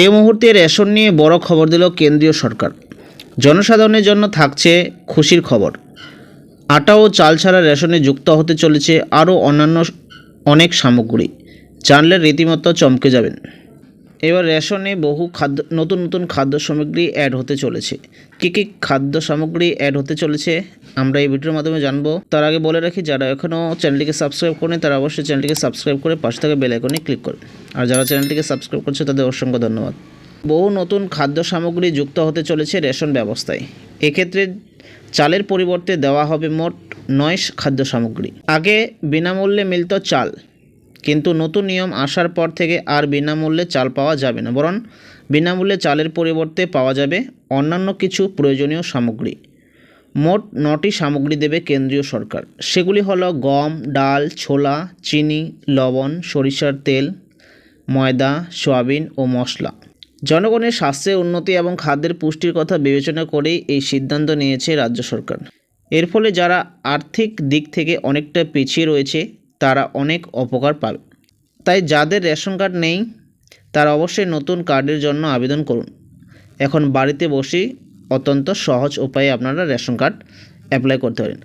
এই মুহূর্তে রেশন নিয়ে বড় খবর দিল কেন্দ্রীয় সরকার। জনসাধারণের জন্য থাকছে খুশির খবর। আটা ও চাল ছাড়া রেশনে যুক্ত হতে চলেছে আরও অন্যান্য অনেক সামগ্রী। জানলে রীতিমতো চমকে যাবেন। এবার রেশনে বহু নতুন খাদ্য সামগ্রী অ্যাড হতে চলেছে। কী খাদ্য সামগ্রী অ্যাড হতে চলেছে আমরা এই ভিডিওর মাধ্যমে জানবো। তার আগে বলে রাখি, যারা এখনও চ্যানেলটিকে সাবস্ক্রাইব করেন তারা অবশ্যই চ্যানেলটিকে সাবস্ক্রাইব করে পাশে থাকা বেল আইকনে ক্লিক করুন। আর যারা চ্যানেলটিকে সাবস্ক্রাইব করছে তাদের অসংখ্য ধন্যবাদ। বহু নতুন খাদ্য সামগ্রী যুক্ত হতে চলেছে রেশন ব্যবস্থায়। এক্ষেত্রে চালের পরিবর্তে দেওয়া হবে মোট 9 খাদ্য সামগ্রী। আগে বিনামূল্যে মিলত চাল, কিন্তু নতুন নিয়ম আসার পর থেকে আর বিনামূল্যে চাল পাওয়া যাবে না, বরং বিনামূল্যে চালের পরিবর্তে পাওয়া যাবে অন্যান্য কিছু প্রয়োজনীয় সামগ্রী। মোট 9টি সামগ্রী দেবে কেন্দ্রীয় সরকার। সেগুলি হলো গম, ডাল, ছোলা, চিনি, লবণ, সরিষার তেল, ময়দা, সয়াবিন ও মশলা। জনগণের স্বাস্থ্যের উন্নতি এবং খাদ্যের পুষ্টির কথা বিবেচনা করেই এই সিদ্ধান্ত নিয়েছে রাজ্য সরকার। এর ফলে যারা আর্থিক দিক থেকে অনেকটা পিছিয়ে রয়েছে তারা অনেক উপকার পাবে। তাই যাদের রেশন কার্ড নেই তারা অবশ্যই নতুন কার্ডের জন্য আবেদন করুন। এখন বাড়িতে বসেই অত্যন্ত সহজ উপায়ে আপনারা রেশন কার্ড অ্যাপ্লাই করতে পারেন।